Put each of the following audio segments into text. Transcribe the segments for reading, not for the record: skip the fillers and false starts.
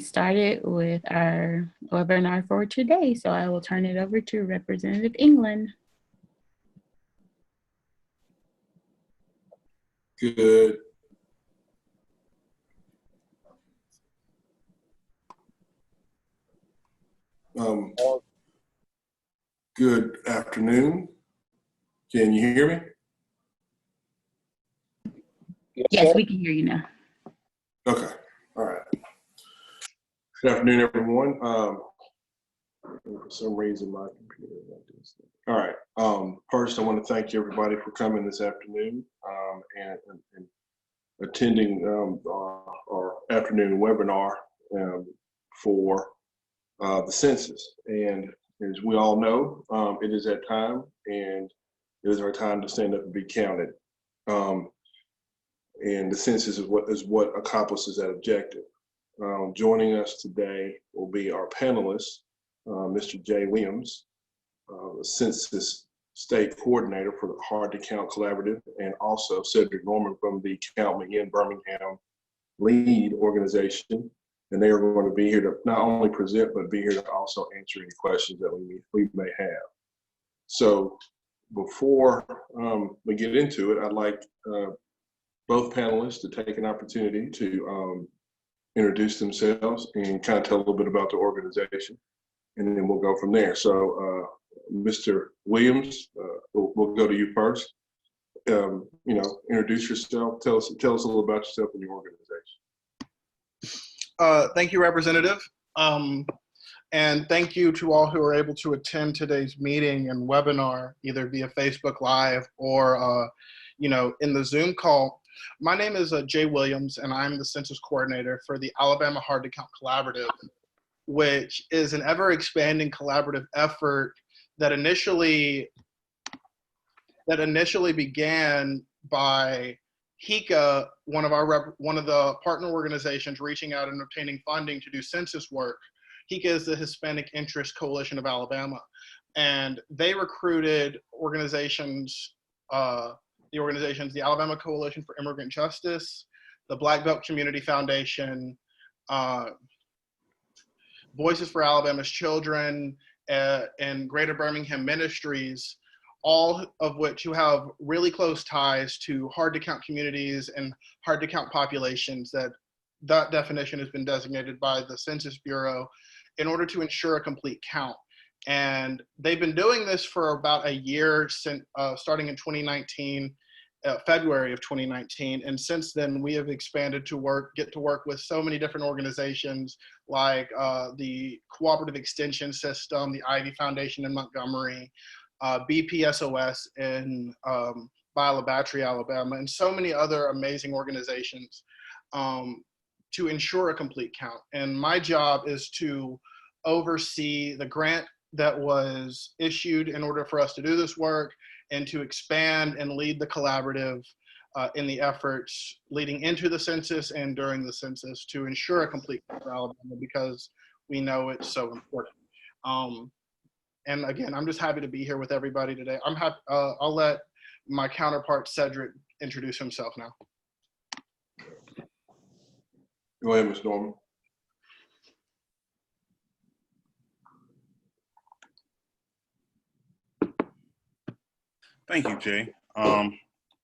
Started with our webinar for today. So I will turn it over to Representative England. Good. Good afternoon. Can you hear me? Yes, we can hear you now. Okay. All right. Good afternoon, everyone. For some reason, my computer won't do this. All right. First, I want to thank everybody for coming this afternoon and attending our afternoon webinar for the census. And as we all know, it is that time, and it is our time to stand up and be counted. And the census is what accomplishes that objective. Joining us today will be our panelists, Mr. Jay Williams, the Census State Coordinator for the Hard to Count Collaborative, and also Cedric Norman from the Count Me In Birmingham lead organization. And they are going to be here to not only present, but be here to also answer any questions that we may have. So before we get into it, I'd like both panelists to take an opportunity to introduce themselves and kind of tell a little bit about the organization, and then we'll go from there. So Mr. Williams, we'll go to you first. Introduce yourself, tell us a little about yourself and your organization. Thank you, Representative. And thank you to all who are able to attend today's meeting and webinar, either via Facebook Live or in the Zoom call. My name is Jay Williams, and I'm the Census Coordinator for the Alabama Hard to Count Collaborative, which is an ever-expanding collaborative effort that initially began by HECA, one of the partner organizations, reaching out and obtaining funding to do census work. HECA is the Hispanic Interest Coalition of Alabama, and they recruited organizations, the Alabama Coalition for Immigrant Justice, the Black Belt Community Foundation, Voices for Alabama's Children, and Greater Birmingham Ministries, all of which who have really close ties to hard to count communities and hard to count populations. That definition has been designated by the Census Bureau in order to ensure a complete count. And they've been doing this for about a year, since starting in 2019, February of 2019. And since then, we have expanded to get to work with so many different organizations like the Cooperative Extension System, the Ivy Foundation in Montgomery, BPSOS in Bilobatry, Alabama, and so many other amazing organizations to ensure a complete count. And my job is to oversee the grant that was issued in order for us to do this work, and to expand and lead the collaborative in the efforts leading into the census and during the census to ensure a complete count for Alabama, because we know it's so important. And again, I'm just happy to be here with everybody today. I'm happy. I'll let my counterpart Cedric introduce himself now. Go ahead, Ms. Norman. Thank you, Jay.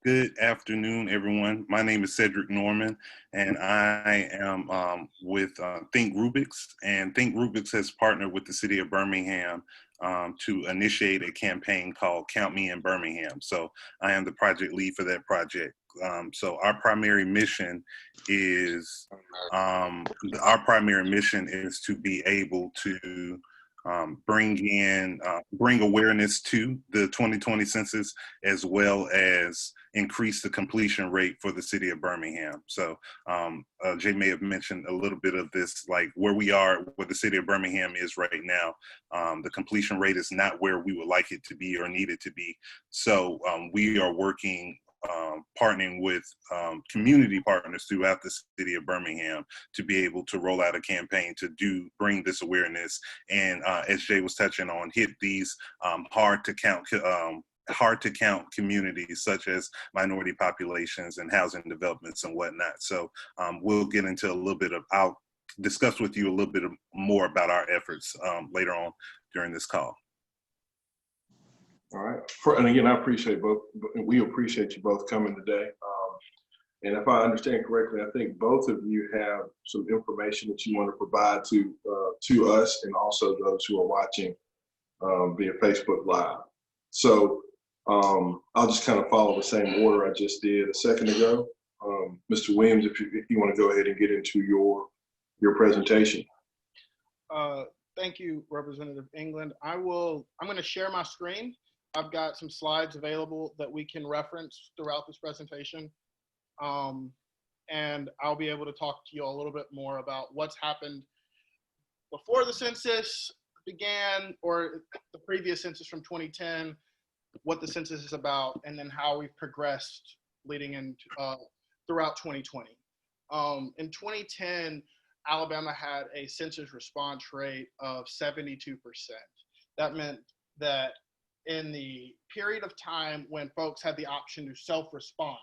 Good afternoon, everyone. My name is Cedric Norman, and I am with Think Rubik's. And Think Rubik's has partnered with the city of Birmingham to initiate a campaign called Count Me in Birmingham. So I am the project lead for that project. So our primary mission is to be able to bring awareness to the 2020 census, as well as increase the completion rate for the city of Birmingham. So Jay may have mentioned a little bit of this, like where the city of Birmingham is right now. The completion rate is not where we would like it to be or need it to be. So we are working, partnering with community partners throughout the city of Birmingham to be able to roll out a campaign to bring this awareness, and as Jay was touching on, hit these hard to count communities such as minority populations and housing developments and whatnot. So we'll get into a little bit of, I'll discuss with you a little bit more about our efforts later on during this call. All right. And again, I appreciate both. We appreciate you both coming today. And if I understand correctly, I think both of you have some information that you want to provide to us and also those who are watching via Facebook Live. So I'll just kind of follow the same order I just did a second ago. Mr. Williams, if you want to go ahead and get into your presentation. Thank you, Representative England. I'm going to share my screen. I've got some slides available that we can reference throughout this presentation. And I'll be able to talk to you a little bit more about what's happened before the census began, or the previous census from 2010, what the census is about, and then how we've progressed leading into throughout 2020. In 2010, Alabama had a census response rate of 72%. That meant that in the period of time when folks had the option to self-respond,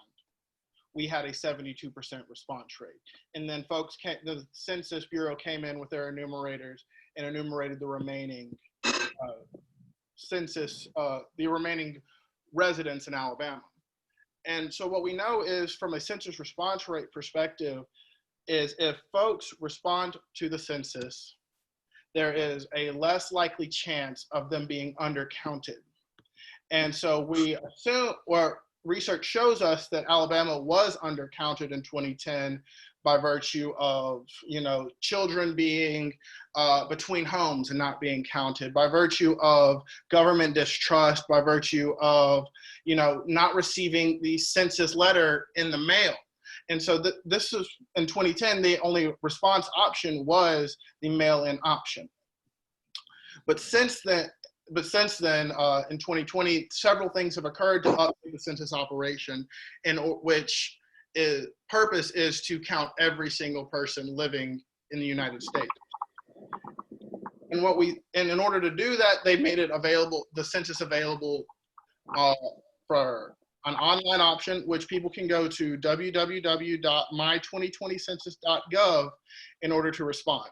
we had a 72% response rate. And then the Census Bureau came in with their enumerators and enumerated the remaining the remaining residents in Alabama. And so what we know is, from a census response rate perspective, is if folks respond to the census, there is a less likely chance of them being undercounted. And so we assume, or research shows us, that Alabama was undercounted in 2010 by virtue of, children being between homes and not being counted, by virtue of government distrust, by virtue of, not receiving the census letter in the mail. And so this is, in 2010, the only response option was the mail-in option. But since then, in 2020, several things have occurred to update the census operation, in which purpose is to count every single person living in the United States. And in order to do that, they made it available, the census available for an online option, which people can go to www.my2020census.gov in order to respond.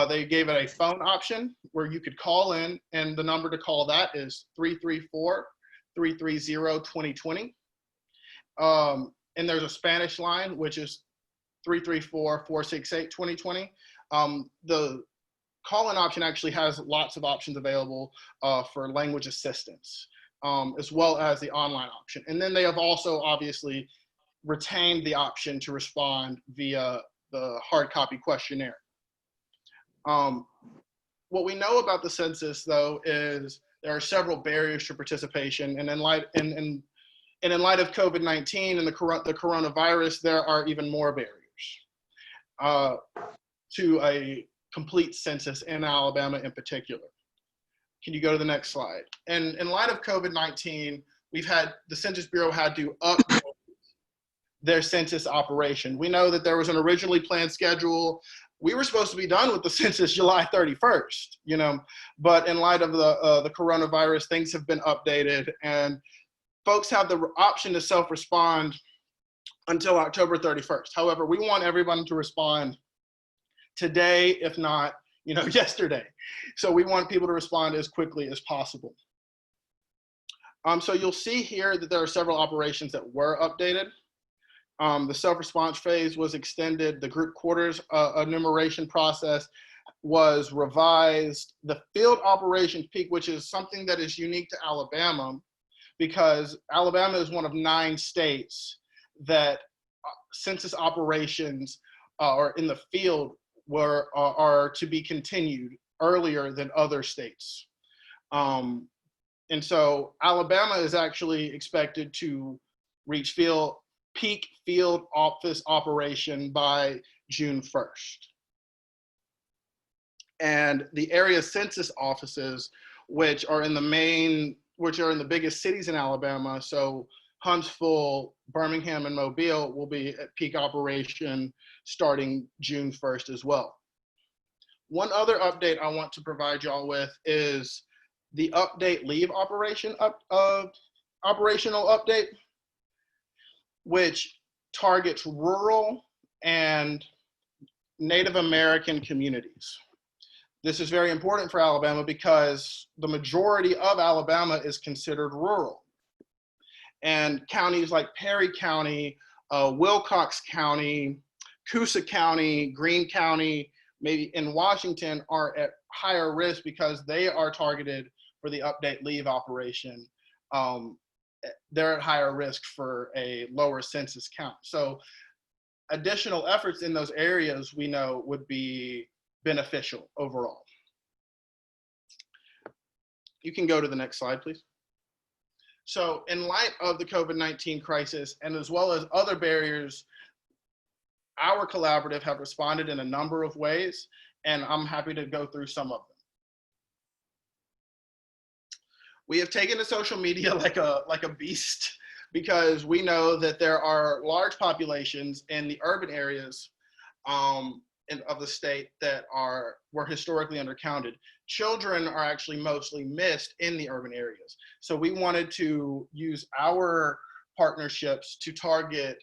They gave it a phone option where you could call in, and the number to call that is 334-330-2020. And there's a Spanish line, which is 334-468-2020. The call-in option actually has lots of options available for language assistance, as well as the online option. And then they have also obviously retained the option to respond via the hard copy questionnaire. What we know about the census, though, is there are several barriers to participation, and in light of COVID-19 and the coronavirus, there are even more barriers to a complete census in Alabama in particular. Can you go to the next slide? And in light of COVID-19, the Census Bureau had to update their census operation. We know that there was an originally planned schedule. We were supposed to be done with the census July 31st, but in light of the coronavirus, things have been updated, and folks have the option to self-respond until October 31st. However, we want everyone to respond today, if not, yesterday. So we want people to respond as quickly as possible. So you'll see here that there are several operations that were updated. The self-response phase was extended. The group quarters enumeration process was revised. The field operations peak, which is something that is unique to Alabama, because Alabama is one of 9 states that census operations or in the field are to be continued earlier than other states. And so Alabama is actually expected to reach peak field office operation by June 1st. And the area census offices, which are in the biggest cities in Alabama, so Huntsville, Birmingham, and Mobile, will be at peak operation starting June 1st as well. One other update I want to provide y'all with is the update leave operational update, which targets rural and Native American communities. This is very important for Alabama because the majority of Alabama is considered rural. And counties like Perry County, Wilcox County, Coosa County, Greene County, maybe in Washington are at higher risk because they are targeted for the update leave operation. They're at higher risk for a lower census count. So additional efforts in those areas we know would be beneficial overall. You can go to the next slide, please. So in light of the COVID-19 crisis, and as well as other barriers, our collaborative have responded in a number of ways, and I'm happy to go through some of them. We have taken to social media like a beast, because we know that there are large populations in the urban areas of the state that were historically undercounted. Children are actually mostly missed in the urban areas. So we wanted to use our partnerships to target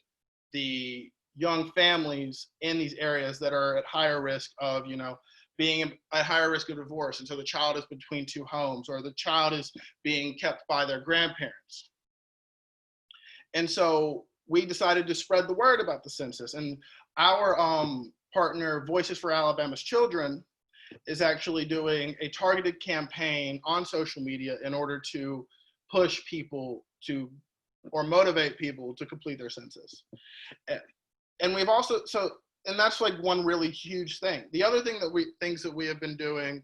the young families in these areas that are at higher risk of, being at higher risk of divorce. And so the child is between two homes, or the child is being kept by their grandparents. And so we decided to spread the word about the census. And our partner, Voices for Alabama's Children, is actually doing a targeted campaign on social media in order to push people to, or motivate people to complete their census. And we've also, and that's like one really huge thing. The other thing things that we have been doing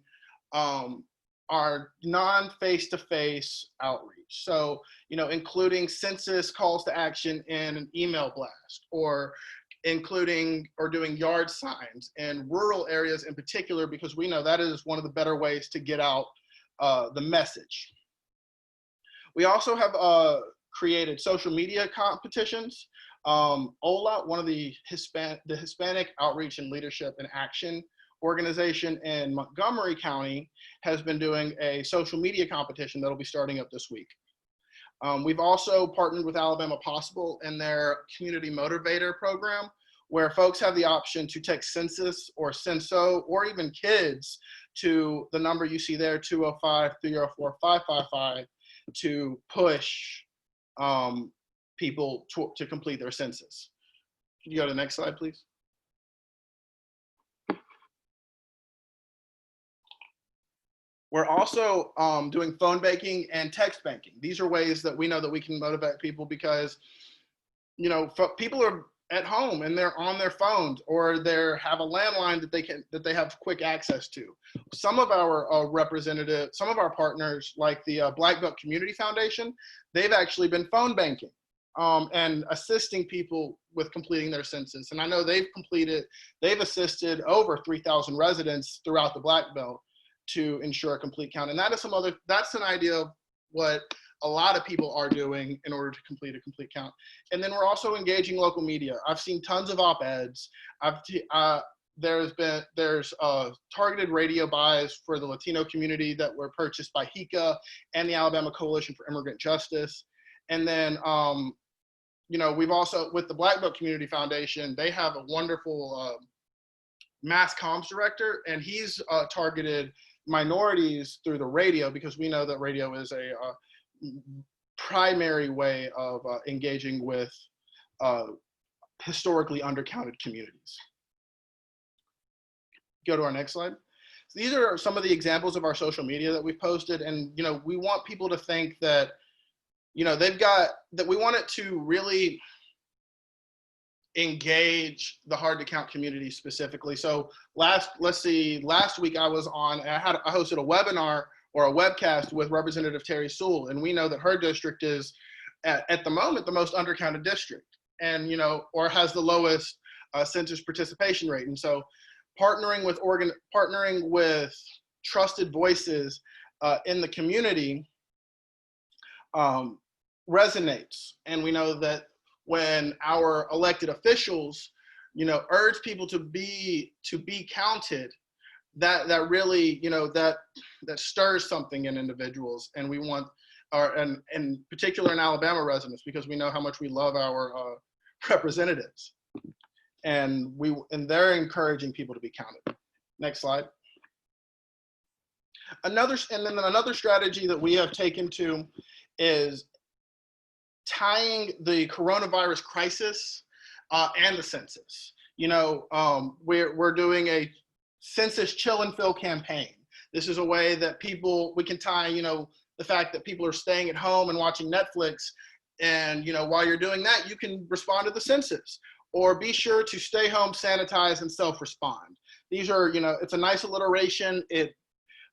are non-face-to-face outreach. So, including census calls to action in an email blast, or including or doing yard signs in rural areas in particular, because we know that is one of the better ways to get out the message. We also have created social media competitions. OLA, one of the Hispanic Outreach and Leadership in Action organization in Montgomery County, has been doing a social media competition that'll be starting up this week. We've also partnered with Alabama Possible in their Community Motivator program, where folks have the option to text Census or Censo, or even kids, to the number you see there, 205-304-555, to push people to complete their census. Can you go to the next slide, please? We're also doing phone banking and text banking. These are ways that we know that we can motivate people, because, people are at home and they're on their phones, or they have a landline that they have quick access to. Some of our some of our partners, like the Black Belt Community Foundation, they've actually been phone banking and assisting people with completing their census. And I know they've assisted over 3,000 residents throughout the Black Belt to ensure a complete count. And that's an idea of what a lot of people are doing in order to complete a complete count. And then we're also engaging local media. I've seen tons of op-eds. There's targeted radio buys for the Latino community that were purchased by HICA and the Alabama Coalition for Immigrant Justice. And then, we've also, with the Black Belt Community Foundation, they have a wonderful mass comms director, and he's targeted minorities through the radio, because we know that radio is a primary way of engaging with historically undercounted communities. Go to our next slide. So these are some of the examples of our social media that we've posted, and we want people to think that that we want it to really engage the hard to count community specifically. So last week I hosted a webinar or a webcast with Representative Terry Sewell, and we know that her district is at the moment the most undercounted district, and or has the lowest census participation rate. And so partnering with trusted voices in the community resonates. And we know that when our elected officials, urge people to be counted, that really, that stirs something in individuals. And we want and in particular in Alabama residents, because we know how much we love our representatives. and they're encouraging people to be counted. Next slide. Another strategy that we have taken to is tying the coronavirus crisis and the census. We're doing a census chill and fill campaign. This is a way that we can tie, the fact that people are staying at home and watching Netflix, and while you're doing that, you can respond to the census, or be sure to stay home, sanitize, and self-respond. These are, it's a nice alliteration. It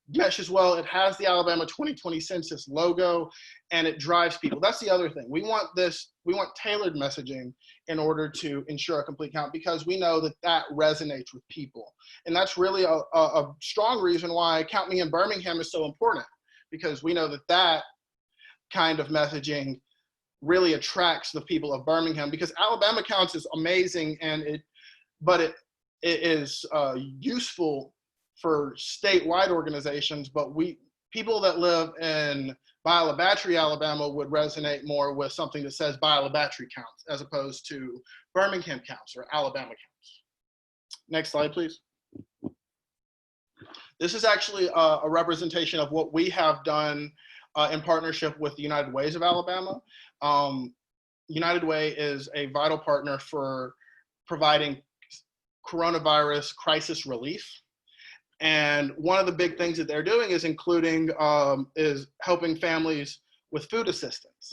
meshes well. It has the Alabama 2020 census logo, and it drives people. That's the other thing. We want tailored messaging in order to ensure a complete count, because we know that resonates with people. And that's really a strong reason why Count Me in Birmingham is so important, because we know that kind of messaging really attracts the people of Birmingham, because Alabama Counts is amazing, but it is useful for statewide organizations, but people that live in Biola-Battery, Alabama would resonate more with something that says Biola-Battery Counts as opposed to Birmingham Counts or Alabama Counts. Next slide, please. This is actually a representation of what we have done in partnership with the United Ways of Alabama. United Way is a vital partner for providing coronavirus crisis relief. And one of the big things that they're doing is is helping families with food assistance.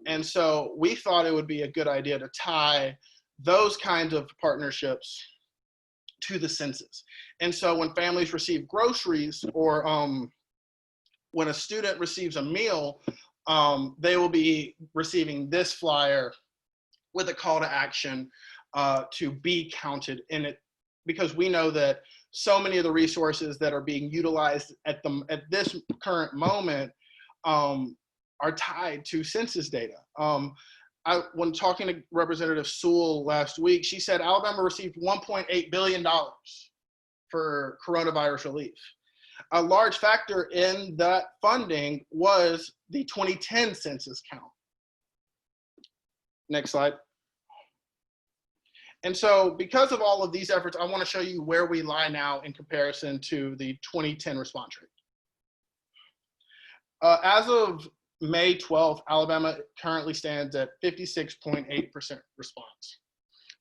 And so we thought it would be a good idea to tie those kinds of partnerships to the census. And so when families receive groceries, or when a student receives a meal, they will be receiving this flyer with a call to action to be counted in it, because we know that so many of the resources that are being utilized at this current moment are tied to census data. When talking to Representative Sewell last week, she said Alabama received $1.8 billion for coronavirus relief. A large factor in that funding was the 2010 census count. Next slide. And so because of all of these efforts, I want to show you where we lie now in comparison to the 2010 response rate. As of May 12th, Alabama currently stands at 56.8% response.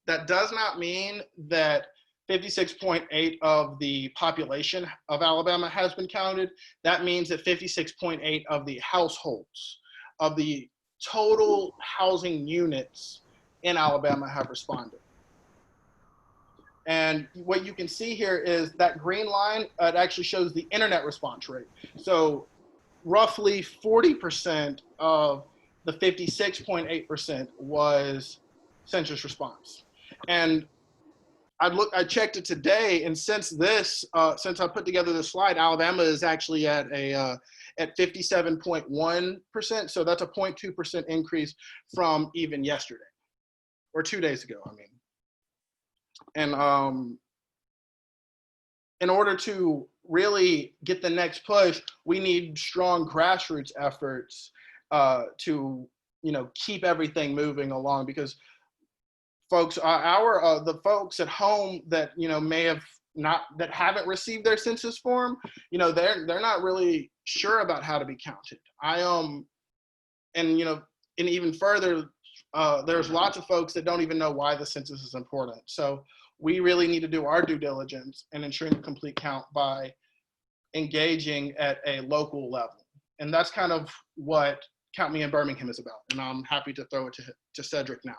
That does not mean that 56.8 of the population of Alabama has been counted. That means that 56.8 of the households, of the total housing units in Alabama, have responded. And what you can see here is that green line, it actually shows the internet response rate. So roughly 40% of the 56.8% was census response. And I checked it today, and since I put together this slide, Alabama is actually at 57.1%. So that's a 0.2% increase from even yesterday, or 2 days ago, I mean. And in order to really get the next push, we need strong grassroots efforts to keep everything moving along, because folks, the folks at home that that haven't received their census form, they're not really sure about how to be counted. And even further, there's lots of folks that don't even know why the census is important. So we really need to do our due diligence in ensuring the complete count by engaging at a local level. And that's kind of what Count Me in Birmingham is about. And I'm happy to throw it to Cedric now.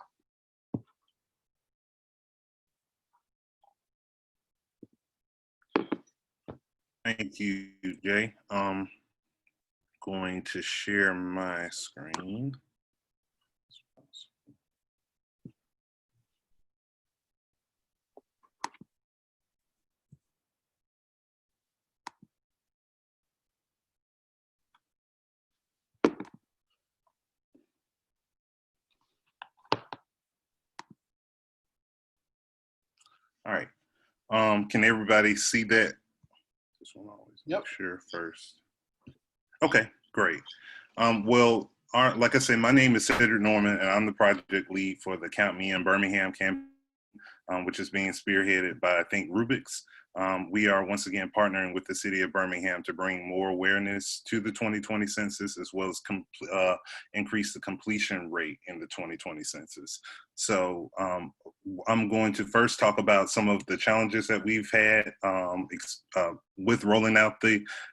Thank you, Jay. Going to share my screen. All right. Can everybody see that? This one always make sure first. Okay, great. Well, like I said, my name is Cedric Norman, and I'm the project lead for the Count Me in Birmingham campaign. which is being spearheaded by, I think, Rubik's. We are once again partnering with the city of Birmingham to bring more awareness to the 2020 census, as well as increase the completion rate in the 2020 census. So I'm going to first talk about some of the challenges that we've had with rolling out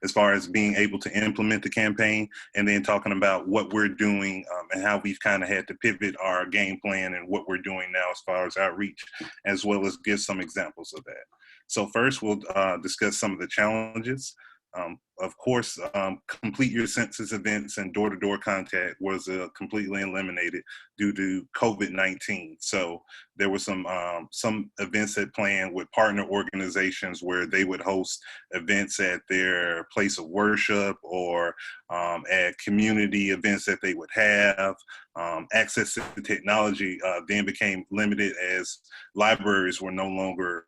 as far as being able to implement the campaign, and then talking about what we're doing and how we've kind of had to pivot our game plan and what we're doing now as far as outreach, as well as give some examples of that. So first, we'll discuss some of the challenges. Of course, complete your census events and door-to-door contact was completely eliminated due to COVID-19. So there were some events that planned with partner organizations where they would host events at their place of worship or at community events that they would have. Access to technology then became limited as libraries were no longer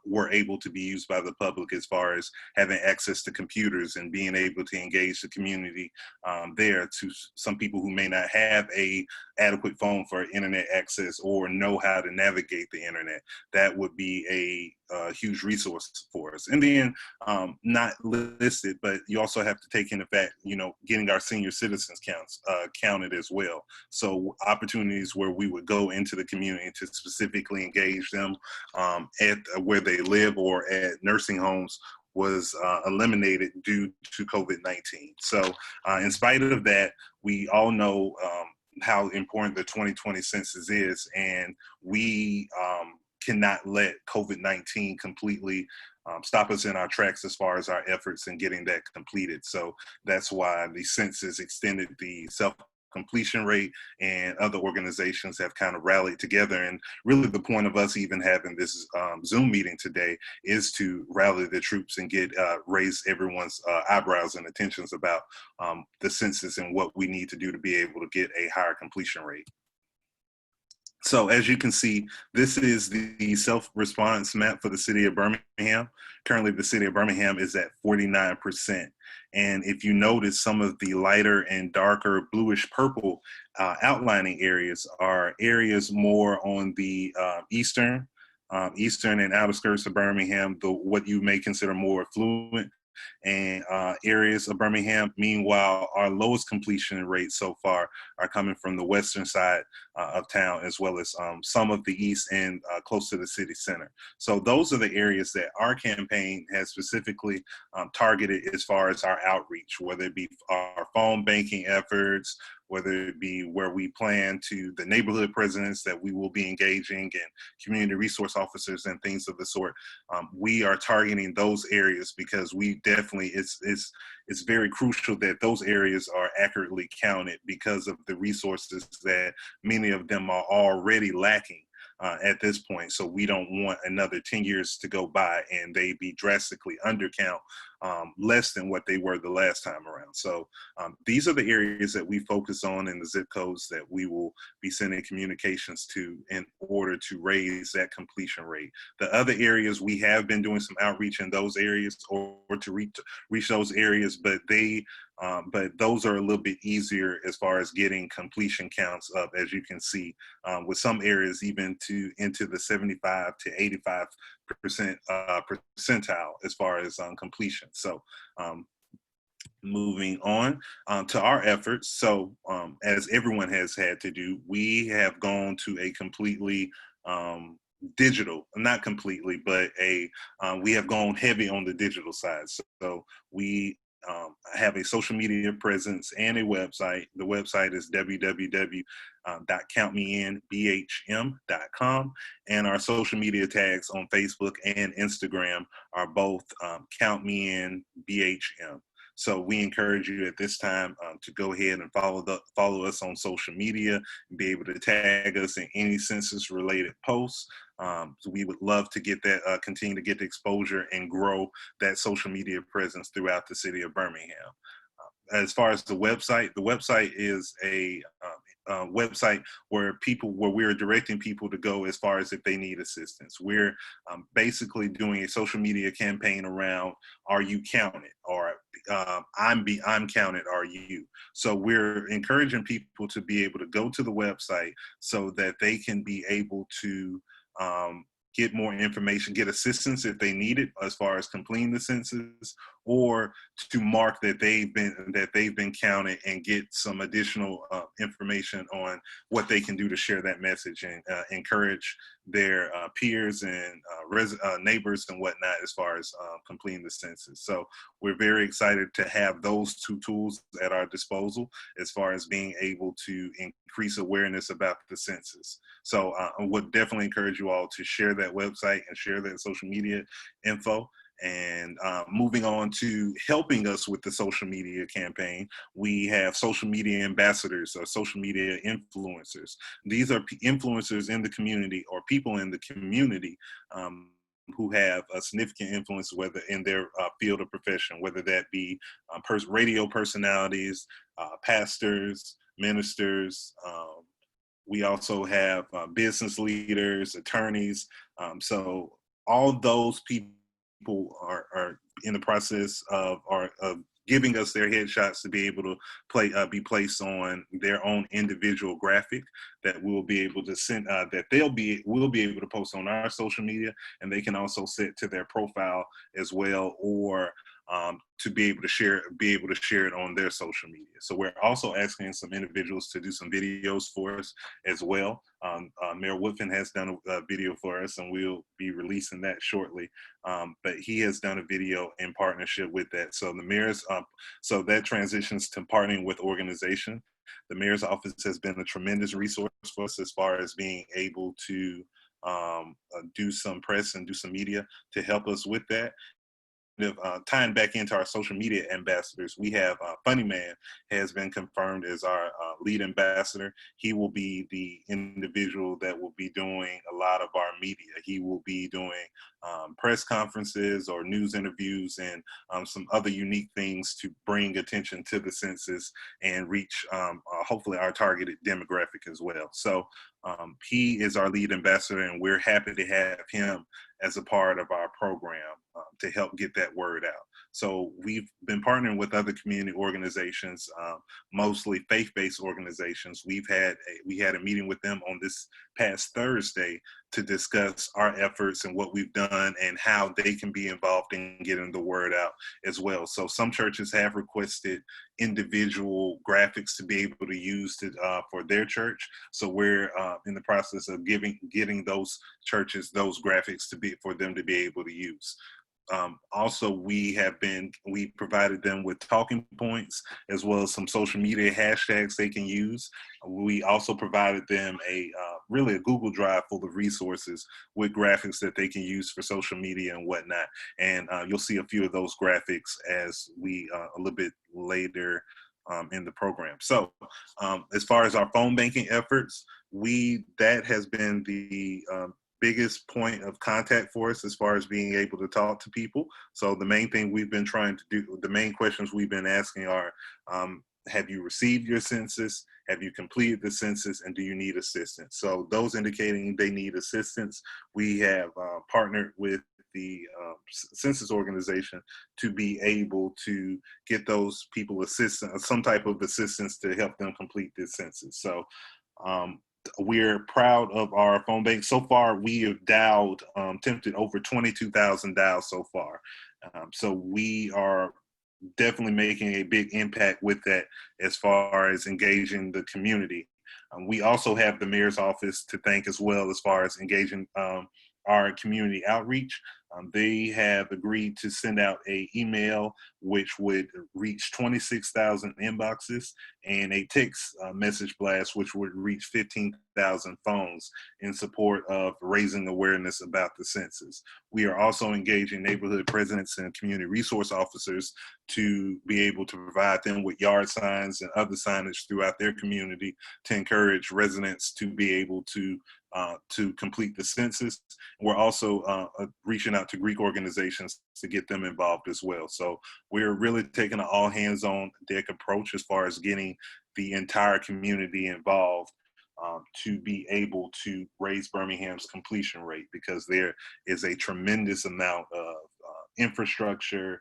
were able to be used by the public as far as having access to computers and being able to engage the community there. To some people who may not have a adequate phone for internet access or know how to navigate the internet, that would be a huge resource for us. And then not listed, but you also have to take into fact, getting our senior citizens counted as well. So opportunities where we would go into the community to specifically engage them at where they live or at nursing homes was eliminated due to COVID-19. So in spite of that, we all know how important the 2020 census is, and we cannot let COVID-19 completely stop us in our tracks as far as our efforts in getting that completed. So that's why the census extended the completion rate, and other organizations have kind of rallied together. And really the point of us even having this Zoom meeting today is to rally the troops and raise everyone's eyebrows and attentions about the census and what we need to do to be able to get a higher completion rate. So as you can see, this is the self-response map for the city of Birmingham. Currently, the city of Birmingham is at 49%. And if you notice, some of the lighter and darker bluish purple outlining areas are areas more on the eastern and outer skirts of Birmingham, what you may consider more affluent and areas of Birmingham. Meanwhile, our lowest completion rates so far are coming from the western side of town, as well as some of the east and close to the city center. So those are the areas that our campaign has specifically targeted as far as our outreach, whether it be our phone banking efforts, whether it be where we plan to the neighborhood presidents that we will be engaging and community resource officers and things of the sort. We are targeting those areas because we definitely, it's very crucial that those areas are accurately counted because of the resources that many of them are already lacking at this point. So we don't want another 10 years to go by and they be drastically undercount, less than what they were the last time around. So these are the areas that we focus on in the zip codes that we will be sending communications to in order to raise that completion rate. The other areas, we have been doing some outreach in those areas or to reach those areas, but those are a little bit easier as far as getting completion counts up, as you can see, with some areas even into the 75 to 85% percentile as far as completion. So moving on to our efforts. So as everyone has had to do, we have gone to a completely digital, not completely, but we have gone heavy on the digital side. So we have a social media presence and a website. The website is www.countmeinbhm.com, and our social media tags on Facebook and Instagram are both Count Me In BHM. So we encourage you at this time to go ahead and follow us on social media and be able to tag us in any census related posts. So we would love to get that, continue to get the exposure and grow that social media presence throughout the city of Birmingham. As far as the website is a website where we're directing people to go as far as if they need assistance. We're basically doing a social media campaign around, are you counted? Or I'm counted, are you? So we're encouraging people to be able to go to the website so that they can be able to get more information, get assistance if they need it as far as completing the census, or to mark that they've been counted and get some additional information on what they can do to share that message and encourage their peers and neighbors and whatnot as far as completing the census. So we're very excited to have those two tools at our disposal as far as being able to increase awareness about the census. So I would definitely encourage you all to share that website and share that social media info. And moving on to helping us with the social media campaign, we have social media ambassadors or social media influencers. These are influencers in the community or people in the community who have a significant influence, whether in their field of profession, whether that be radio personalities, pastors, ministers. We also have business leaders, attorneys. So all those people are in the process of giving us their headshots to be able to be placed on their own individual graphic that we'll be able to send, that we'll be able to post on our social media, and they can also set to their profile as well, or to be able to share it on their social media. So we're also asking some individuals to do some videos for us as well. Mayor Woodfin has done a video for us, and we'll be releasing that shortly. But he has done a video in partnership with that. So the mayor's, so that transitions to partnering with organization. The mayor's office has been a tremendous resource for us as far as being able to do some press and do some media to help us with that. Tying back into our social media ambassadors, we have Funny Man has been confirmed as our lead ambassador. He will be the individual that will be doing a lot of our media. He will be doing press conferences or news interviews and some other unique things to bring attention to the census and reach hopefully our targeted demographic as well. So he is our lead ambassador, and we're happy to have him as a part of our program to help get that word out. So we've been partnering with other community organizations, mostly faith-based organizations. We had a meeting with them on this past Thursday to discuss our efforts and what we've done and how they can be involved in getting the word out as well. So some churches have requested individual graphics to be able to use for their church. So we're in the process of getting those churches those graphics for them to be able to use. Also, we provided them with talking points as well as some social media hashtags they can use. We also provided them really a Google Drive full of resources with graphics that they can use for social media and whatnot. And you'll see a few of those graphics as we a little bit later in the program. So as far as our phone banking efforts, that has been the biggest point of contact for us as far as being able to talk to people. So the main thing we've been trying to do, the main questions we've been asking are, have you received your census? Have you completed the census? And do you need assistance? So those indicating they need assistance, we have partnered with the census organization to be able to get those people assistance, some type of assistance to help them complete this census. So we're proud of our phone bank. So far, we have attempted over 22,000 dials so far. So we are definitely making a big impact with that as far as engaging the community. We also have the mayor's office to thank as well as far as engaging our community outreach. They have agreed to send out an email which would reach 26,000 inboxes and a text message blast which would reach 15,000 phones in support of raising awareness about the census. We are also engaging neighborhood presidents and community resource officers to be able to provide them with yard signs and other signage throughout their community to encourage residents to be able to complete the census. We're also reaching out to Greek organizations to get them involved as well. So we're really taking an all hands on deck approach as far as getting the entire community involved to be able to raise Birmingham's completion rate, because there is a tremendous amount of infrastructure,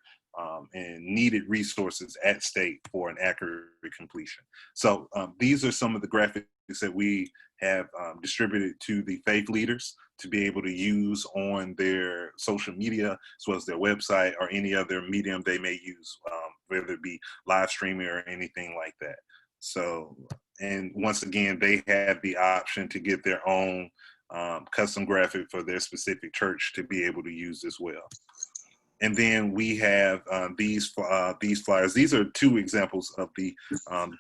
and needed resources at stake for an accurate completion. So these are some of the graphics that we have distributed to the faith leaders to be able to use on their social media, as well as their website or any other medium they may use, whether it be live streaming or anything like that. So, and once again, they have the option to get their own custom graphic for their specific church to be able to use as well. And then we have these flyers. These are two examples of the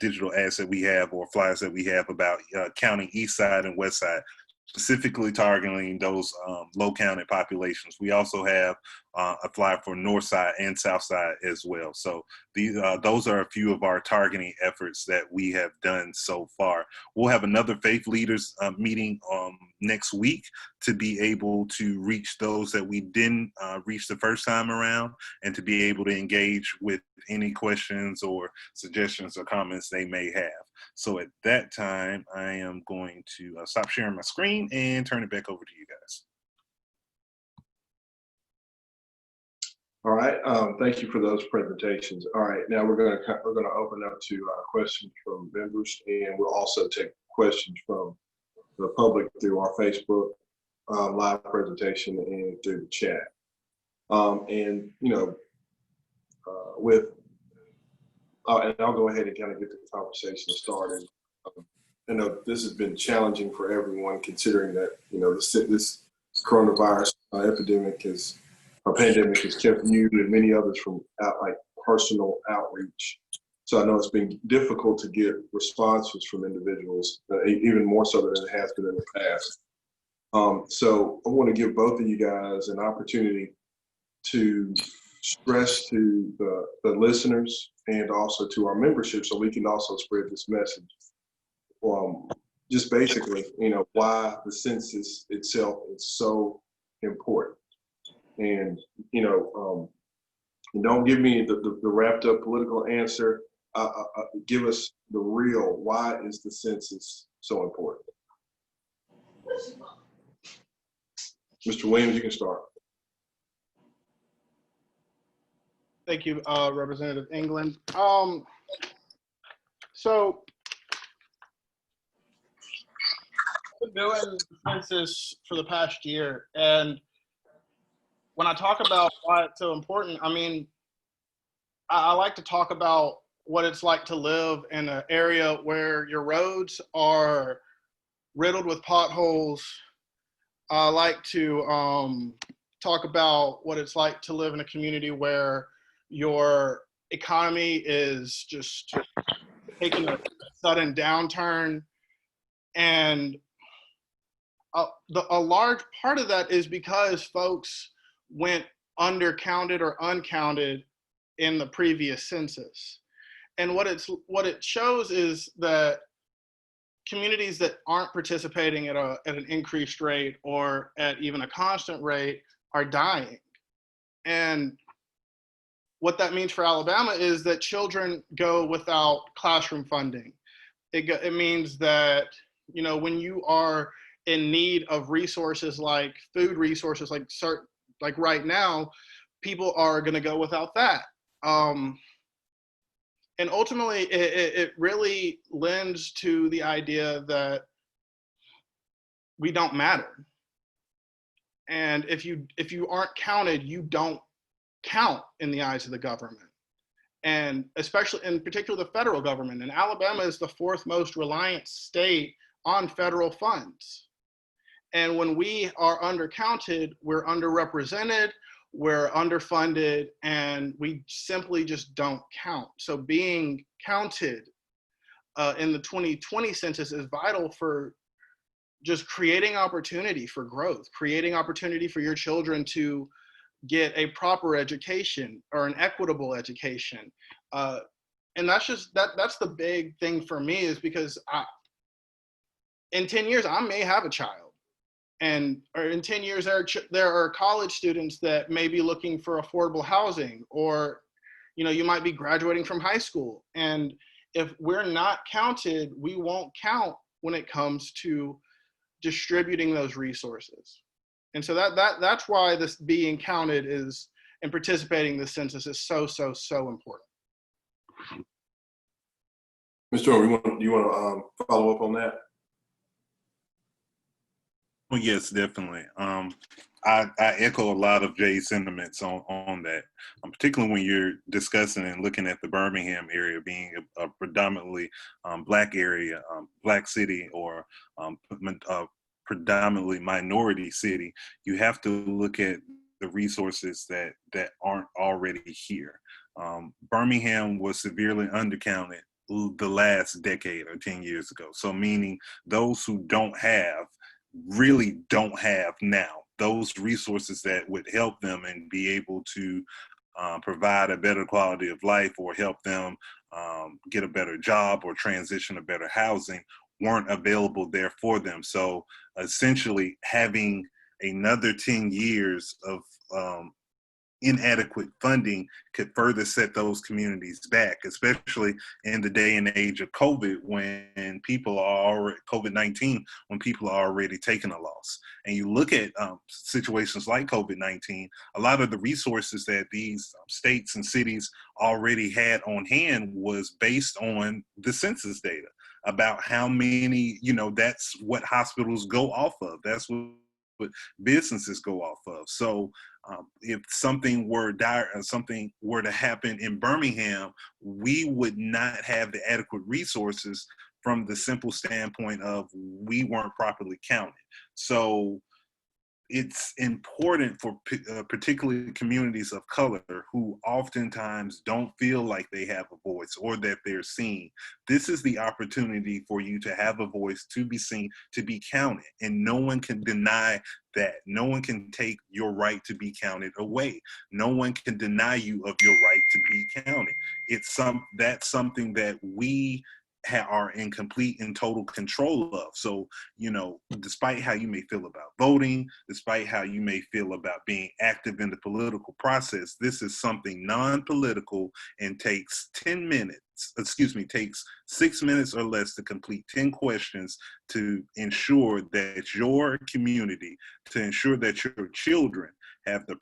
digital ads that we have, or flyers that we have, about counting East Side and West Side, specifically targeting those low counted populations. We also have a flyer for North Side and South Side as well. So these, those are a few of our targeting efforts that we have done so far. We'll have another faith leaders meeting next week to be able to reach those that we didn't reach the first time around, and to be able to engage with any questions or suggestions or comments they may have. So at that time, I am going to stop sharing my screen and turn it back over to you guys. All right, thank you for those presentations. All right, now we're going to open up to questions from members, and we'll also take questions from the public through our Facebook live presentation and through the chat. And you know, and I'll go ahead and kind of get the conversation started. I know this has been challenging for everyone, considering that, you know, this coronavirus pandemic has kept you and many others from personal outreach. So I know it's been difficult to get responses from individuals, even more so than it has been in the past. So I want to give both of you guys an opportunity to stress to the listeners and also to our membership, so we can also spread this message. Just basically, you know, why the census itself is so important. And, you know, don't give me the wrapped up political answer. Give us the real, why is the census so important? Mr. Williams, you can start. Thank you, Representative England. So, I've been doing the census for the past year, and when I talk about why it's so important, I mean, I like to talk about what it's like to live in an area where your roads are riddled with potholes. I like to talk about what it's like to live in a community where your economy is just taking a sudden downturn. And a large part of that is because folks went undercounted or uncounted in the previous census. And what it shows is that communities that aren't participating at an increased rate or at even a constant rate are dying. And what that means for Alabama is that children go without classroom funding. It means that, you know, when you are in need of resources like food resources, like right now, people are going to go without that. And ultimately, it really lends to the idea that we don't matter. And if you aren't counted, you don't count in the eyes of the government. And especially, in particular, the federal government. And Alabama is the fourth most reliant state on federal funds. And when we are undercounted, we're underrepresented, we're underfunded, and we simply just don't count. So being counted in the 2020 census is vital for just creating opportunity for growth, creating opportunity for your children to get a proper education or an equitable education. And that's the big thing for me, is because in 10 years, I may have a child. Or in 10 years, there are college students that may be looking for affordable housing, or, you know, you might be graduating from high school. And if we're not counted, we won't count when it comes to distributing those resources. And so that's why this being counted is in participating in the census is so, so, so important. Mr. Orr, do you want to follow up on that? Well, yes, definitely. I echo a lot of Jay's sentiments on that, particularly when you're discussing and looking at the Birmingham area being a predominantly Black area, Black city, or predominantly minority city. You have to look at the resources that aren't already here. Birmingham was severely undercounted the last decade or 10 years ago. So meaning those who don't have really don't have now those resources that would help them and be able to provide a better quality of life or help them get a better job or transition to better housing weren't available there for them. So essentially having another 10 years of inadequate funding could further set those communities back, especially in the day and age of COVID, when people are already COVID-19, when people are already taking a loss. And you look at situations like COVID-19, a lot of the resources that these states and cities already had on hand was based on the census data about how many, that's what hospitals go off of. That's what businesses go off of. So if something were to happen in Birmingham, we would not have the adequate resources from the simple standpoint of we weren't properly counted. So it's important for particularly communities of color who oftentimes don't feel like they have a voice or that they're seen. This is the opportunity for you to have a voice, to be seen, to be counted. And no one can deny that. No one can take your right to be counted away. No one can deny you of your right to be counted. That's something that we are in complete and total control of. So, despite how you may feel about voting, despite how you may feel about being active in the political process, this is something non-political and takes 6 minutes or less to complete 10 questions to ensure that your community, to ensure that your children have the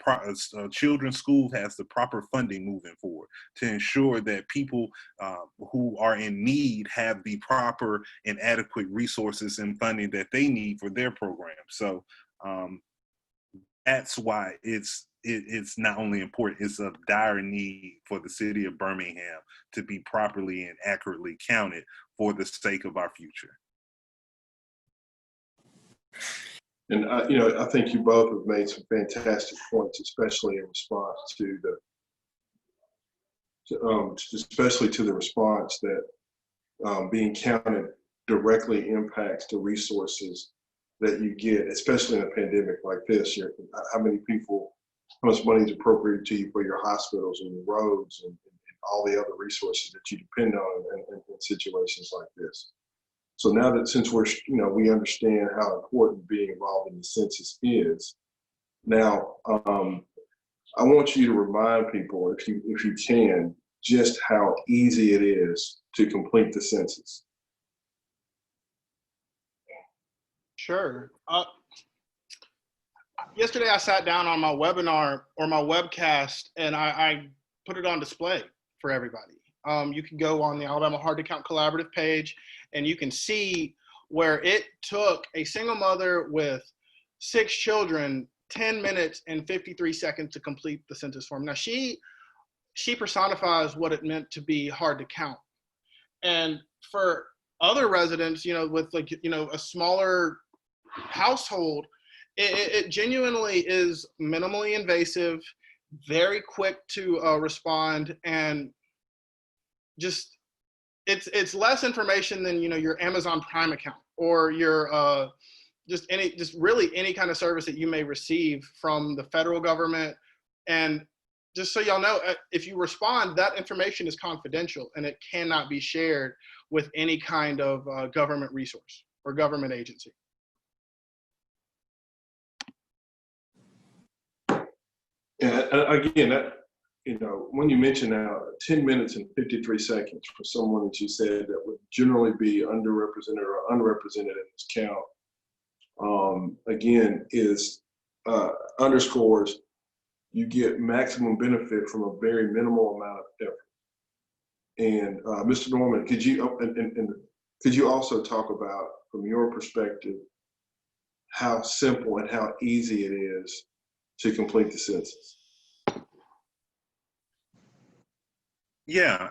children's school has the proper funding moving forward, to ensure that people who are in need have the proper and adequate resources and funding that they need for their program. So that's why it's not only important, it's a dire need for the city of Birmingham to be properly and accurately counted for the sake of our future. And I think you both have made some fantastic points, especially in response to the response that being counted directly impacts the resources that you get, especially in a pandemic like this. How much money is appropriated to you for your hospitals and your roads and all the other resources that you depend on in situations like this. So now that since we understand how important being involved in the census is, now I want you to remind people, if you can, just how easy it is to complete the census. Sure. Yesterday I sat down on my webinar or my webcast and I put it on display for everybody. You can go on the Alabama Hard to Count Collaborative page and you can see where it took a single mother with 6 children 10 minutes and 53 seconds to complete the census form. Now she personifies what it meant to be hard to count. And for other residents, with a smaller household, it genuinely is minimally invasive, very quick to respond, and just it's less information than your Amazon Prime account or your just really any kind of service that you may receive from the federal government. And just so y'all know, if you respond, that information is confidential and it cannot be shared with any kind of government resource or government agency. And again, that when you mention now 10 minutes and 53 seconds for someone that you said that would generally be underrepresented or unrepresented in this count, again, underscores you get maximum benefit from a very minimal amount of effort. And Mr. Norman, could you could you also talk about, from your perspective, how simple and how easy it is to complete the census? Yeah,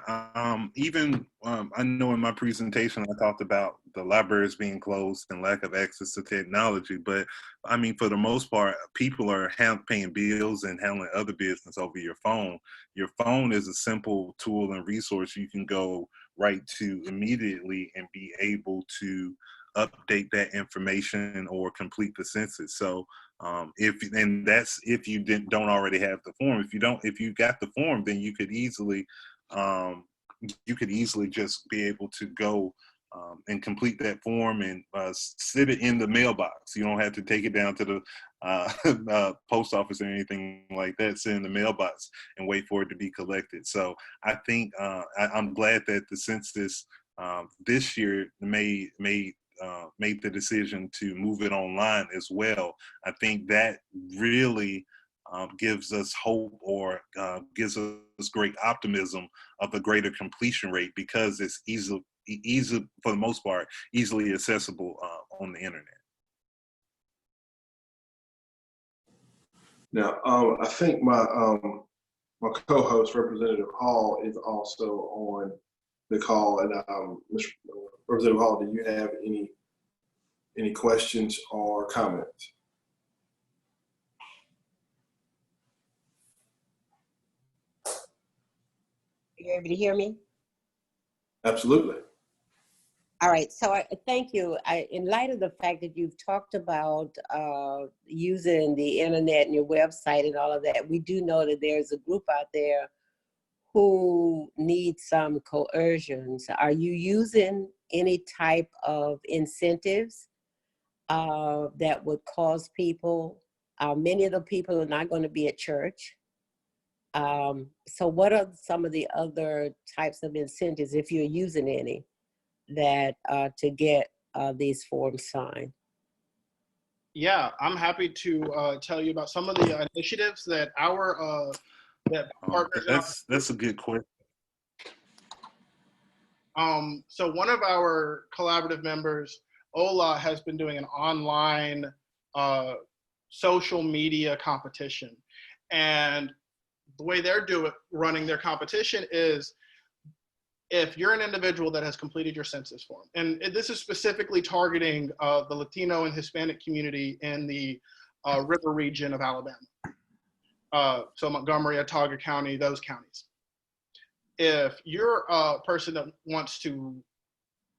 even I know in my presentation I talked about the libraries being closed and lack of access to technology, but I mean, for the most part, people are paying bills and handling other business over your phone. Your phone is a simple tool and resource you can go right to immediately and be able to update that information or complete the census. So that's if you don't already have the form. If you got the form, then um, you could easily just be able to go and complete that form and sit it in the mailbox. You don't have to take it down to the post office or anything like that. Sit in the mailbox and wait for it to be collected. So I think I'm glad that the census this year made the decision to move it online as well. I think that really gives us hope, or gives us great optimism of the greater completion rate, because it's easy for the most part, easily accessible on the internet. Now, I think my co-host, Representative Hall, is also on the call. And Mr. Representative Hall, do you have any questions or comments? You're able to hear me? Absolutely. All right, so thank you. In light of the fact that you've talked about using the internet and your website and all of that, we do know that there's a group out there who needs some coercion. So are you using any type of incentives that would cause people, many of the people are not going to be at church. So what are some of the other types of incentives, if you're using any, that to get these forms signed? Yeah, I'm happy to tell you about some of the initiatives that our partners. That's a good question. So one of our collaborative members, Ola, has been doing an online social media competition, and the way they're running their competition is, if you're an individual that has completed your census form, and this is specifically targeting the Latino and Hispanic community in the river region of Alabama, so Montgomery, Autauga County, those counties. If you're a person that wants to,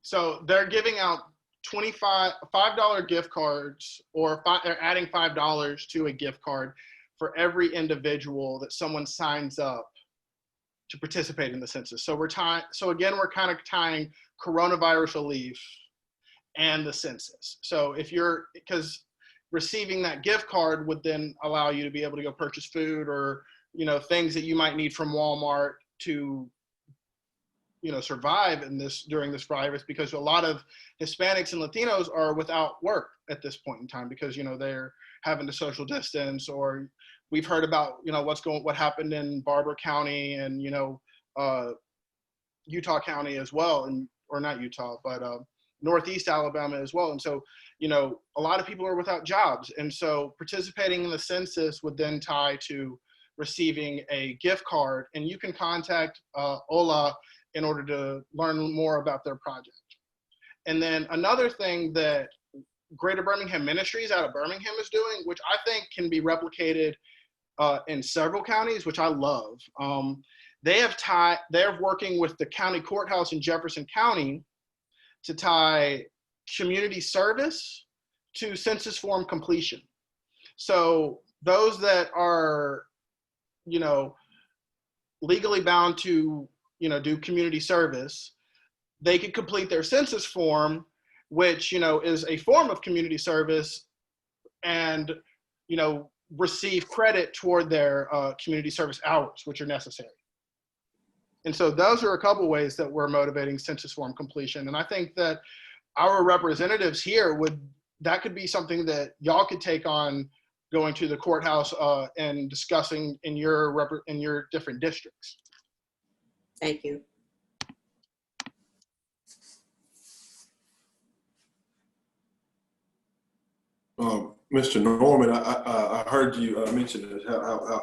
so they're giving out $5 gift cards, or they're adding $5 to a gift card for every individual that someone signs up to participate in the census. So we're kind of tying coronavirus relief and the census. So because receiving that gift card would then allow you to be able to go purchase food, or things that you might need from Walmart to survive during this virus, because a lot of Hispanics and Latinos are without work at this point in time, because they're having to social distance, or we've heard about what happened in Barber County and Utah County as well, or not Utah, but Northeast Alabama as well. And so a lot of people are without jobs, and so participating in the census would then tie to receiving a gift card, and you can contact Ola in order to learn more about their project. And then another thing that Greater Birmingham Ministries out of Birmingham is doing, which I think can be replicated in several counties, which I love. They're working with the county courthouse in Jefferson County to tie community service to census form completion. So those that are, legally bound to, do community service, they could complete their census form, which, is a form of community service, and, receive credit toward their community service hours, which are necessary. And so those are a couple ways that we're motivating census form completion. And I think that our representatives here that could be something that y'all could take on going to the courthouse and discussing in your different districts. Thank you. Mr. Norman, I heard you mention how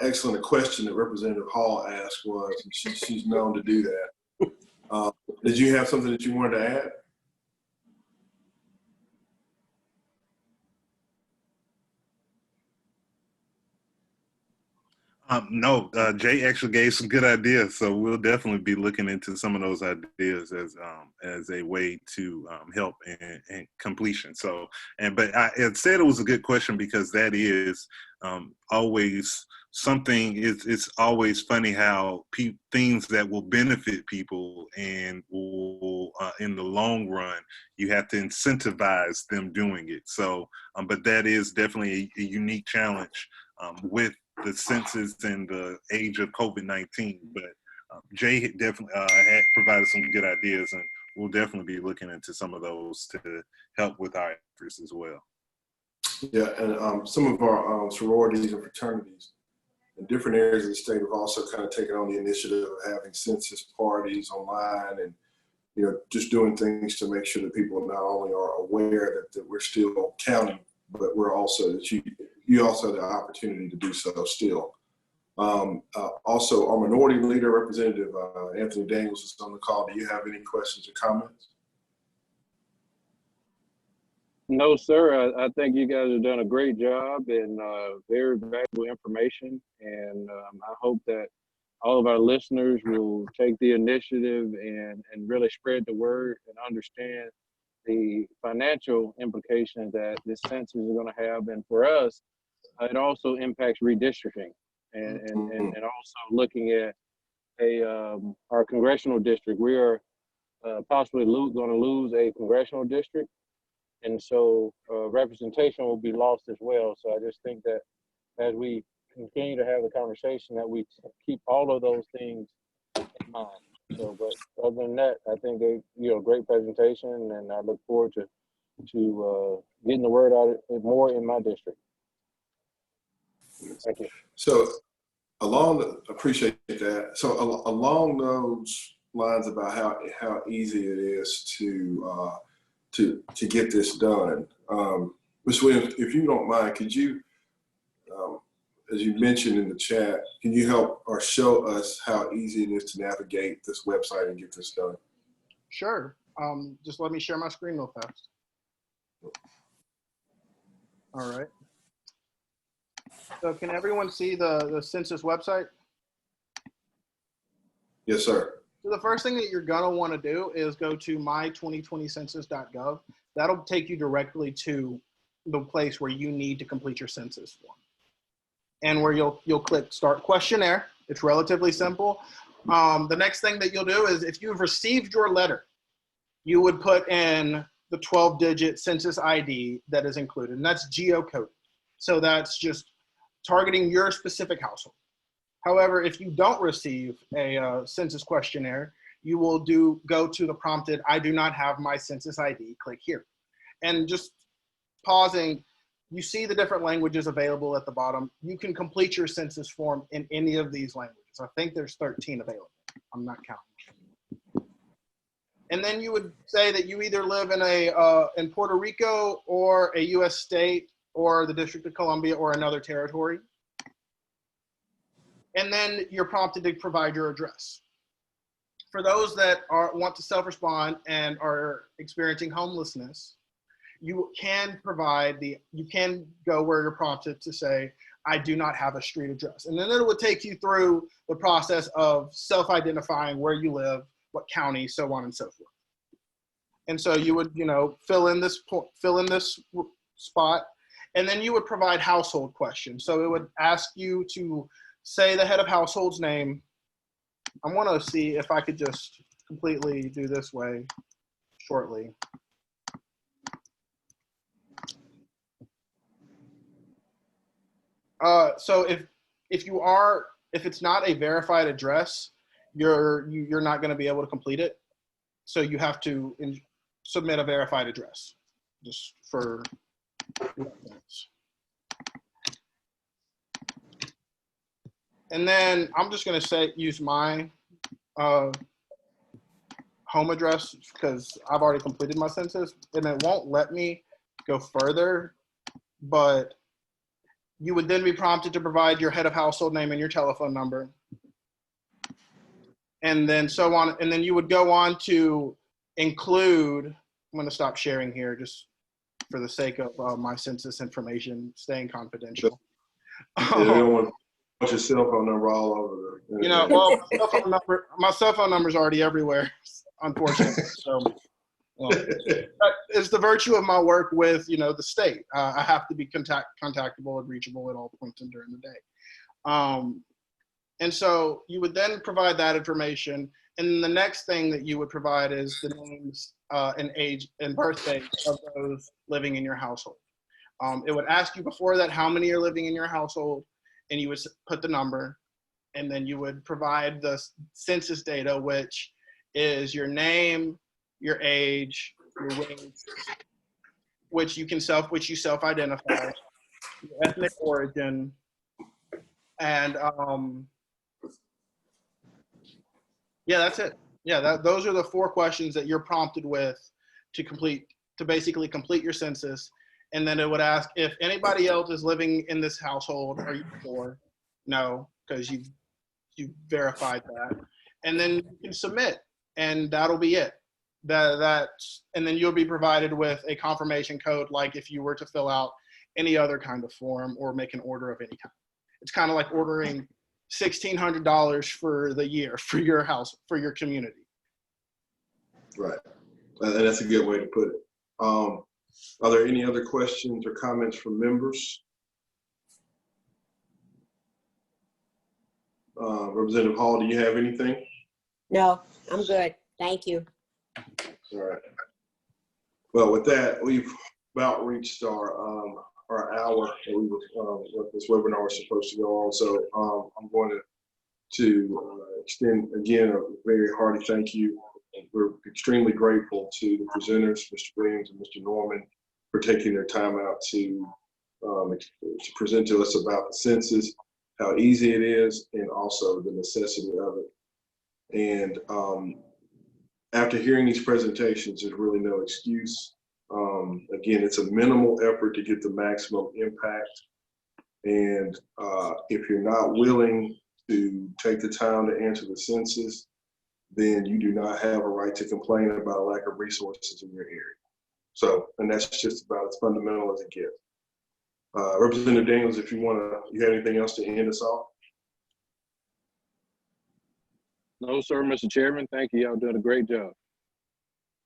excellent a question that Representative Hall asked was, and she's known to do that. Did you have something that you wanted to add? No, Jay actually gave some good ideas, so we'll definitely be looking into some of those ideas as a way to help in completion. So, but I said it was a good question because that is always something. It's always funny how things that will benefit people and will in the long run, you have to incentivize them doing it. So, but that is definitely a unique challenge with the census and the age of COVID-19, but Jay definitely had provided some good ideas, and we'll definitely be looking into some of those to help with our efforts as well. Yeah, and some of our sororities and fraternities in different areas of the state have also kind of taken on the initiative of having census parties online, and just doing things to make sure that people not only are aware that we're still counting, but we're also that you also have the opportunity to do so still. Also, our minority leader, Representative Anthony Daniels, is on the call. Do you have any questions or comments? No, sir. I think you guys have done a great job and very valuable information. And I hope that all of our listeners will take the initiative and really spread the word and understand the financial implications that this census is going to have. And for us, it also impacts redistricting and also looking at our congressional district. We are possibly going to lose a congressional district. And so representation will be lost as well. So I just think that as we continue to have the conversation, that we keep all of those things in mind. So, but other than that, I think they, great presentation, and I look forward to getting the word out more in my district. Thank you. So, appreciate that. So, along those lines about how easy it is to get this done, Ms. Williams, if you don't mind, could you, as you mentioned in the chat, can you help or show us how easy it is to navigate this website and get this done? Sure. Just let me share my screen real fast. All right. So can everyone see the census website? Yes, sir. So the first thing that you're going to want to do is go to my2020census.gov. That'll take you directly to the place where you need to complete your census form. And where you'll click Start Questionnaire. It's relatively simple. The next thing that you'll do is if you've received your letter, you would put in the 12-digit census ID that is included, and that's geocoded. So that's just targeting your specific household. However, if you don't receive a census questionnaire, you will go to the prompted, I do not have my census ID, click here. And just pausing, you see the different languages available at the bottom. You can complete your census form in any of these languages. I think there's 13 available. I'm not counting. And then you would say that you either live in Puerto Rico or a US state or the District of Columbia or another territory. And then you're prompted to provide your address. For those that want to self-respond and are experiencing homelessness, you can go where you're prompted to say, I do not have a street address. And then it would take you through the process of self-identifying where you live, what county, so on and so forth. And so you would, fill in this spot, and then you would provide household questions. So it would ask you to say the head of household's name. I want to see if I could just completely do this way shortly. So if it's not a verified address, you're not going to be able to complete it. So you have to submit a verified address, just for And then I'm just gonna use my home address because I've already completed my census, and it won't let me go further, but you would then be prompted to provide your head of household name and your telephone number. And then so on, and then you would go on to include, I'm gonna stop sharing here just for the sake of my census information staying confidential. Yeah, you don't want to put your cell phone number all over the. You know, well, my cell phone number is already everywhere, unfortunately. So, well, it's the virtue of my work with, the state. I have to be contactable and reachable at all points during the day. And so you would then provide that information. And the next thing that you would provide is the names and age and birthday of those living in your household. It would ask you before that how many are living in your household, and you would put the number, and then you would provide the census data, which is your name, your age, your race, which you self-identify, your ethnic origin, and yeah, that's it. Yeah, those are the 4 questions that you're prompted with to basically complete your census. And then it would ask if anybody else is living in this household. Are you sure? No, because you've verified that. And then you can submit, and that'll be it. And then you'll be provided with a confirmation code, like if you were to fill out any other kind of form or make an order of any kind. It's kind of like ordering $1,600 for the year for your house, for your community. Right, and that's a good way to put it. Are there any other questions or comments from members? Representative Hall, do you have anything? No, I'm good. Thank you. All right. Well, with that, we've about reached our hour what this webinar was supposed to go on. So I'm going to extend again a very hearty thank you. We're extremely grateful to the presenters, Mr. Williams and Mr. Norman, for taking their time out to present to us about the census, how easy it is, and also the necessity of it. And after hearing these presentations, there's really no excuse. Again, it's a minimal effort to get the maximum impact. And if you're not willing to take the time to answer the census, then you do not have a right to complain about a lack of resources in your area. So, and that's just about as fundamental as it gets. Representative Daniels, if you have anything else to end us off? No, sir, Mr. Chairman. Thank you. Y'all doing a great job.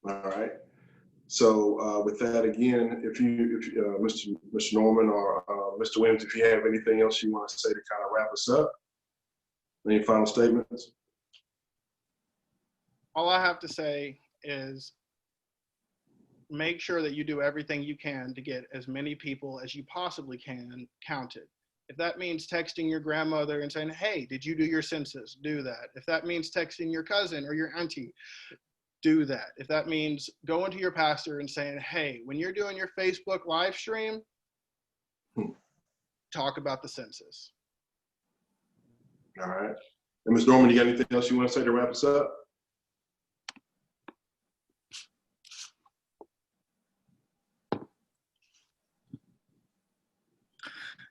All right. So with that, again, if Mr. Norman or Mr. Williams, if you have anything else you want to say to kind of wrap us up, any final statements? All I have to say is make sure that you do everything you can to get as many people as you possibly can counted. If that means texting your grandmother and saying, hey, did you do your census? Do that. If that means texting your cousin or your auntie, do that. If that means going to your pastor and saying, hey, when you're doing your Facebook live stream, talk about the census. All right. And Ms. Norman, you got anything else you want to say to wrap us up?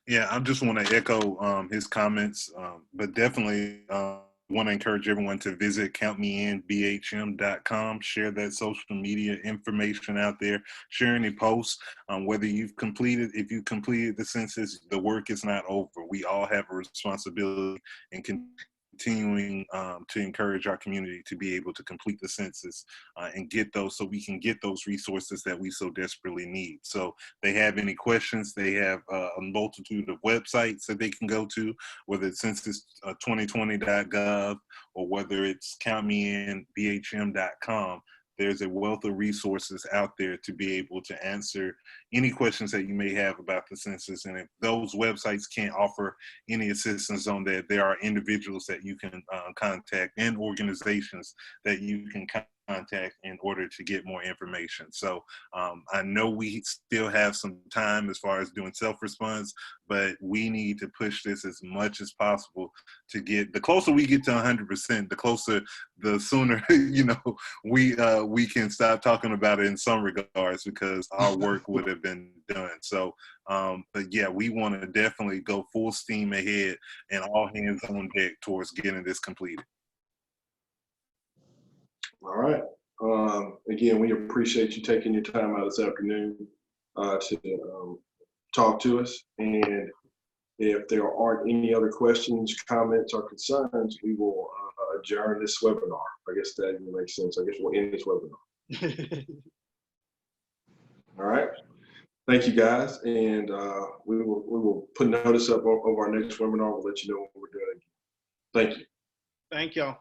Yeah, I just want to echo his comments, but definitely want to encourage everyone to visit countmeinbhm.com, share that social media information out there, share any posts, whether if you completed the census, the work is not over. We all have a responsibility in continuing to encourage our community to be able to complete the census and get those, so we can get those resources that we so desperately need. So they have any questions, they have a multitude of websites that they can go to, whether it's census2020.gov or whether it's countmeinbhm.com. There's a wealth of resources out there to be able to answer any questions that you may have about the census. And if those websites can't offer any assistance on that, there are individuals that you can contact and organizations that you can contact contact in order to get more information. So I know we still have some time as far as doing self-response, but we need to push this as much as possible to get, the closer we get to 100%, the sooner, you know, we can stop talking about it in some regards, because our work would have been done. So, but yeah, we want to definitely go full steam ahead and all hands on deck towards getting this completed. All right. Again, we appreciate you taking your time out this afternoon to talk to us. And if there aren't any other questions, comments, or concerns, we will adjourn this webinar. I guess that even makes sense. I guess we'll end this webinar. All right. Thank you, guys. And we will put notice up of our next webinar. We'll let you know when we're doing it. Thank you. Thank y'all.